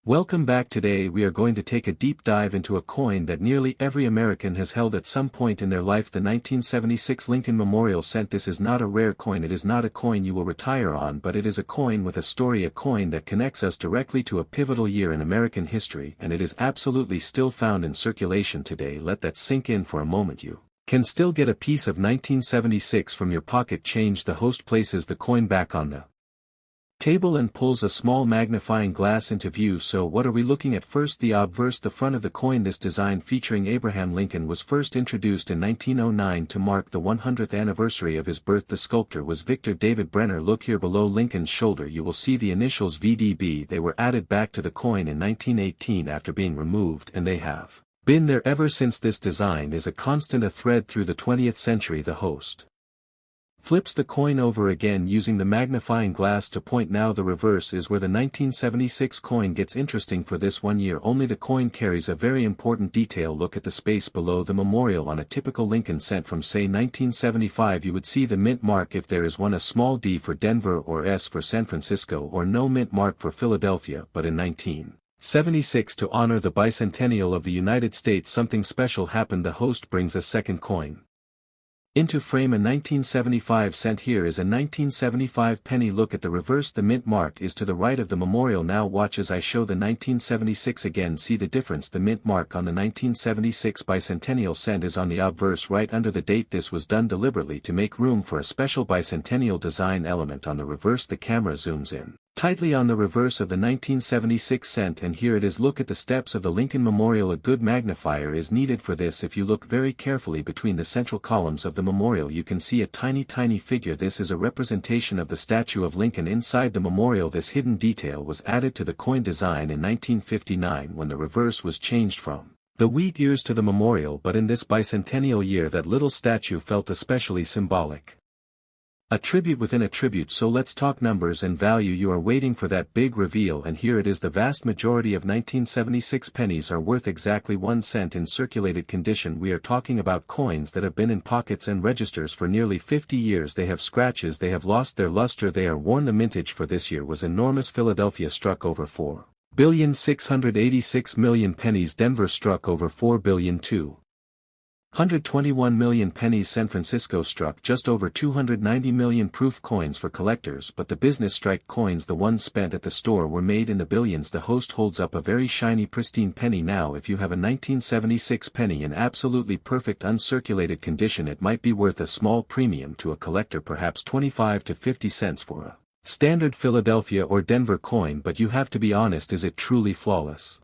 Welcome back. Today we are going to take a deep dive into a coin that nearly every American has held at some point in their life, the 1976 Lincoln Memorial Cent. This is not a rare coin, it is not a coin you will retire on, but it is a coin with a story, a coin that connects us directly to a pivotal year in American history, and it is absolutely still found in circulation today. Let that sink in for a moment. You can still get a piece of 1976 from your pocket change. The host places the coin back on the table and pulls a small magnifying glass into view. So what are we looking at? First, the obverse, the front of the coin. This design featuring Abraham Lincoln was first introduced in 1909 to mark the 100th anniversary of his birth. The sculptor was Victor David Brenner. Look here below Lincoln's shoulder, you will see the initials VDB. They were added back to the coin in 1918 after being removed, and they have been there ever since. This design is a constant, a thread through the 20th century. The host flips the coin over again using the magnifying glass to point. Now the reverse is where the 1976 coin gets interesting. For this 1 year only, the coin carries a very important detail. Look at the space below the memorial. On a typical Lincoln cent from say 1975 you would see the mint mark, if there is one, a small D for Denver or S for San Francisco, or no mint mark for Philadelphia. But in 1976, to honor the bicentennial of the United States, something special happened. The host brings a second coin into frame, a 1975 cent. Here is a 1975 penny. Look at the reverse, the mint mark is to the right of the memorial. Now watch as I show the 1976 again. See the difference? The mint mark on the 1976 bicentennial cent is on the obverse right under the date. This was done deliberately to make room for a special bicentennial design element on the reverse. The camera zooms in tightly on the reverse of the 1976 cent, and here it is. Look at the steps of the Lincoln Memorial. A good magnifier is needed for this. If you look very carefully between the central columns of the memorial, you can see a tiny figure. This is a representation of the statue of Lincoln inside the memorial. This hidden detail was added to the coin design in 1959 when the reverse was changed from the wheat ears to the memorial, but in this bicentennial year that little statue felt especially symbolic. A tribute within a tribute. So let's talk numbers and value. You are waiting for that big reveal, and here it is. The vast majority of 1976 pennies are worth exactly 1 cent in circulated condition. We are talking about coins that have been in pockets and registers for nearly 50 years. They have scratches, they have lost their luster, they are worn. The mintage for this year was enormous. Philadelphia struck over 4,686,000,000 pennies. Denver struck over 4,221,000,000 pennies. San Francisco struck just over 290 million proof coins for collectors, but the business strike coins, the ones spent at the store, were made in the billions. The host holds up a very shiny, pristine penny. Now if you have a 1976 penny in absolutely perfect uncirculated condition, it might be worth a small premium to a collector, perhaps 25 to 50 cents for a standard Philadelphia or Denver coin. But you have to be honest, is it truly flawless?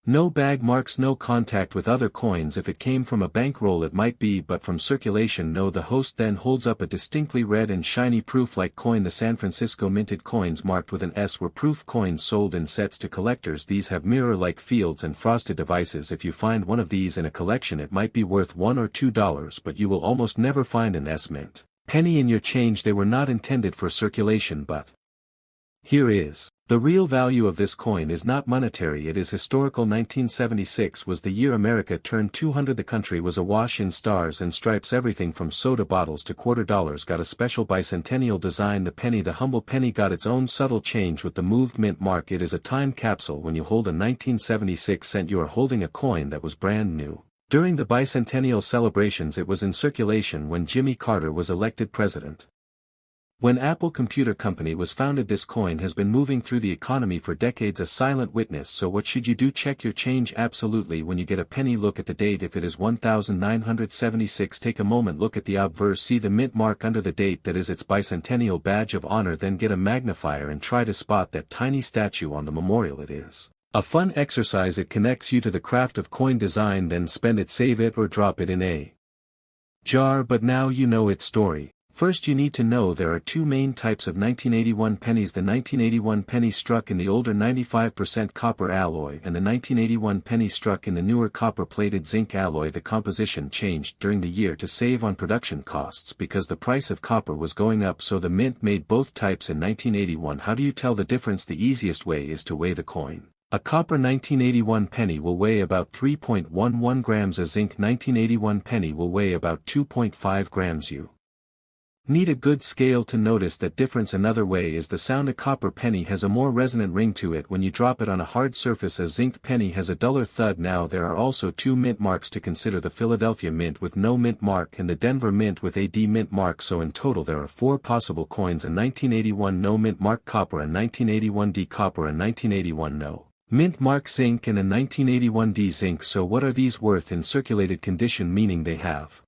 No bag marks, no contact with other coins. If it came from a bankroll it might be, but from circulation no. The host then holds up a distinctly red and shiny proof-like coin. The San Francisco minted coins marked with an S were proof coins sold in sets to collectors. These have mirror-like fields and frosted devices. If you find one of these in a collection it might be worth $1 or $2, but you will almost never find an S mint penny in your change. They were not intended for circulation, but here is the real value of this coin. Is not monetary, it is historical. 1976 was the year America turned 200. The country was awash in stars and stripes. Everything from soda bottles to quarter dollars got a special bicentennial design. The penny, the humble penny, got its own subtle change with the moved mint mark. It is a time capsule. When you hold a 1976 cent you are holding a coin that was brand new. During the bicentennial celebrations it was in circulation when Jimmy Carter was elected president. When Apple Computer Company was founded, this coin has been moving through the economy for decades, a silent witness. So what should you do? Check your change absolutely when you get a penny. Look at the date. If it is 1976, take a moment, look at the obverse, see the mint mark under the date. That is its bicentennial badge of honor. Then get a magnifier and try to spot that tiny statue on the memorial. It is a fun exercise. It connects you to the craft of coin design. Then spend it, save it, or drop it in a jar. But now you know its story. First you need to know there are two main types of 1981 pennies. The 1981 penny struck in the older 95% copper alloy, and the 1981 penny struck in the newer copper-plated zinc alloy. The composition changed during the year to save on production costs because the price of copper was going up, so the mint made both types in 1981. How do you tell the difference? The easiest way is to weigh the coin. A copper 1981 penny will weigh about 3.11 grams. A zinc 1981 penny will weigh about 2.5 grams. You Need a good scale to notice that difference. Another way is the sound. A copper penny has a more resonant ring to it when you drop it on a hard surface. A zinc penny has a duller thud. Now there are also two mint marks to consider: the Philadelphia Mint with no mint mark and the Denver Mint with a D mint mark. So in total there are four possible coins: a 1981 no mint mark copper, a 1981 D copper, a 1981 no mint mark zinc, and a 1981 D zinc. So what are these worth in circulated condition, meaning they have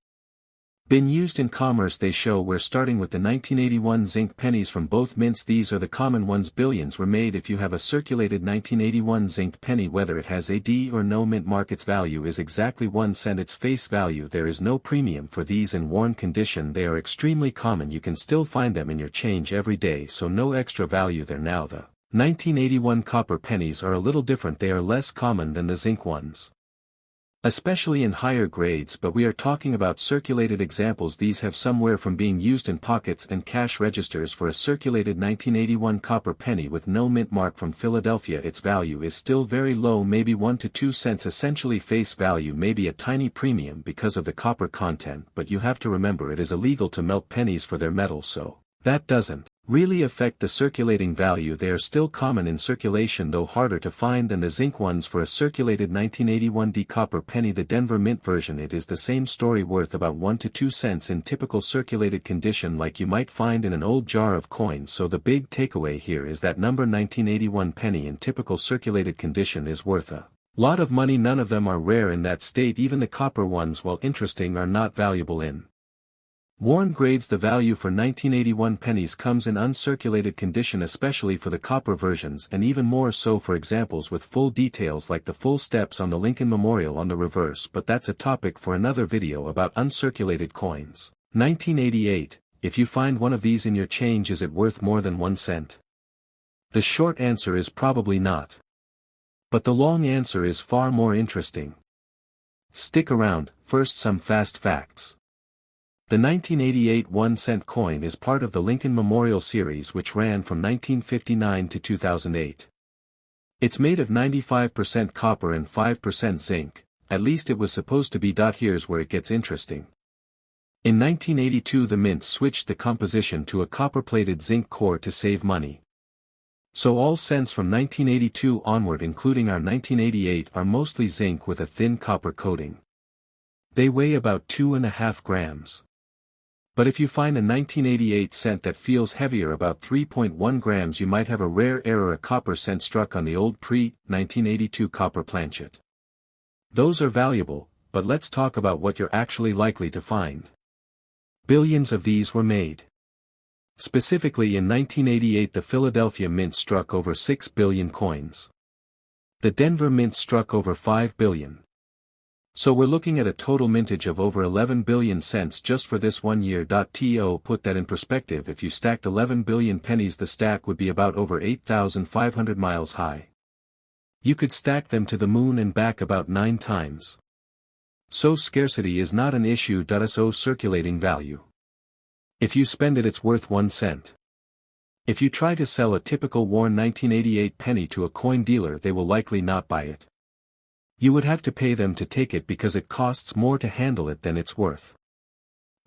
been used in commerce? They show we're starting with the 1981 zinc pennies from both mints. These are the common ones. Billions were made. If you have a circulated 1981 zinc penny, whether it has a D or no mint mark, its value is exactly 1 cent. Its face value. There is no premium for these in worn condition. They are extremely common. You can still find them in your change every day, so no extra value there. Now the 1981 copper pennies are a little different. They are less common than the zinc ones, especially in higher grades, but we are talking about circulated examples. These have somewhere from being used in pockets and cash registers. For a circulated 1981 copper penny with no mint mark from Philadelphia, its value is still very low, maybe 1 to 2 cents. Essentially face value, maybe a tiny premium because of the copper content, but you have to remember it is illegal to melt pennies for their metal, so that doesn't really affect the circulating value. They are still common in circulation, though harder to find than the zinc ones. For a circulated 1981 D copper penny, the Denver Mint version, it is the same story, worth about 1 to 2 cents in typical circulated condition like you might find in an old jar of coins. So the big takeaway here is that number 1981 penny in typical circulated condition is worth a lot of money. None of them are rare in that state. Even the copper ones, while interesting, are not valuable in worn grades. The value for 1981 pennies comes in uncirculated condition, especially for the copper versions, and even more so for examples with full details like the full steps on the Lincoln Memorial on the reverse, but that's a topic for another video about uncirculated coins. 1988, if you find one of these in your change, is it worth more than 1 cent? The short answer is probably not. But the long answer is far more interesting. Stick around. First, some fast facts. The 1988 1-cent coin is part of the Lincoln Memorial series, which ran from 1959 to 2008. It's made of 95% copper and 5% zinc, at least it was supposed to be. Here's where it gets interesting. In 1982 the mint switched the composition to a copper-plated zinc core to save money. So all cents from 1982 onward, including our 1988, are mostly zinc with a thin copper coating. They weigh about 2.5 grams. But if you find a 1988 cent that feels heavier, about 3.1 grams, you might have a rare error, a copper cent struck on the old pre-1982 copper planchet. Those are valuable, but let's talk about what you're actually likely to find. Billions of these were made. Specifically in 1988 the Philadelphia Mint struck over 6 billion coins. The Denver Mint struck over 5 billion. So we're looking at a total mintage of over 11 billion cents just for this 1 year. To put that in perspective, if you stacked 11 billion pennies, the stack would be about over 8,500 miles high. You could stack them to the moon and back about 9 times. So scarcity is not an issue. So circulating value. If you spend it, it's worth 1 cent. If you try to sell a typical worn 1988 penny to a coin dealer, they will likely not buy it. You would have to pay them to take it because it costs more to handle it than it's worth.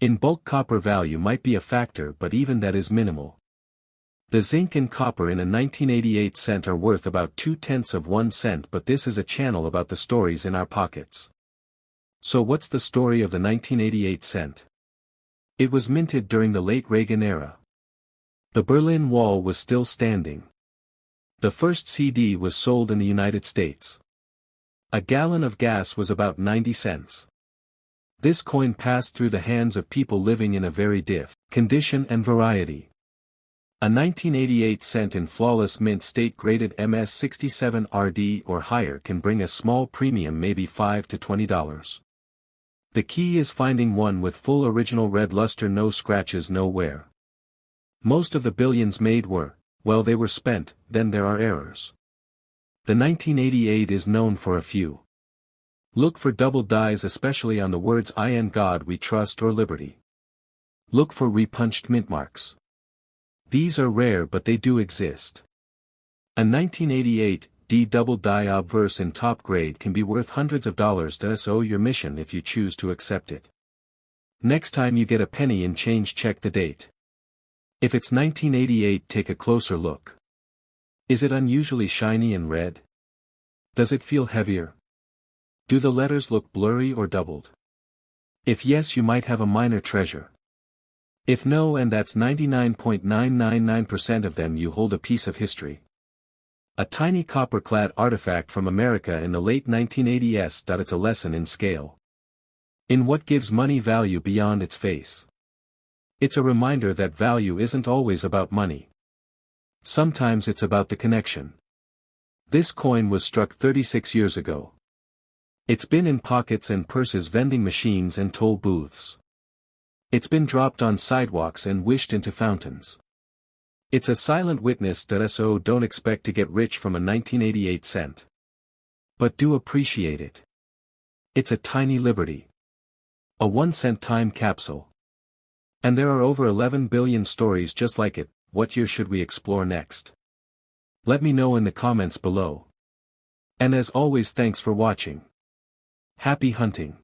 In bulk, copper value might be a factor, but even that is minimal. The zinc and copper in a 1988 cent are worth about 0.2 of 1 cent, but this is a channel about the stories in our pockets. So what's the story of the 1988 cent? It was minted during the late Reagan era. The Berlin Wall was still standing. The first CD was sold in the United States. A gallon of gas was about 90 cents. This coin passed through the hands of people living in a very different condition and variety. A 1988 cent in flawless mint state graded MS67 RD or higher can bring a small premium, maybe $5 to $20. The key is finding one with full original red luster, no scratches, no wear. Most of the billions made were, well, they were spent. Then there are errors. The 1988 is known for a few. Look for double dies, especially on the words "I and God We Trust" or "Liberty." Look for repunched mint marks. These are rare, but they do exist. A 1988 D double die obverse in top grade can be worth hundreds of dollars. So your mission if you choose to accept it. Next time you get a penny in change, check the date. If it's 1988, take a closer look. Is it unusually shiny and red? Does it feel heavier? Do the letters look blurry or doubled? If yes, you might have a minor treasure. If no, and that's 99.999% of them, you hold a piece of history. A tiny copper-clad artifact from America in the late 1980s. It's a lesson in scale. In what gives money value beyond its face. It's a reminder that value isn't always about money. Sometimes it's about the connection. This coin was struck 36 years ago. It's been in pockets and purses, vending machines and toll booths. It's been dropped on sidewalks and wished into fountains. It's a silent witness. So don't expect to get rich from a 1988 cent. But do appreciate it. It's a tiny liberty. A 1-cent time capsule. And there are over 11 billion stories just like it. What year should we explore next? Let me know in the comments below. And as always, thanks for watching. Happy hunting.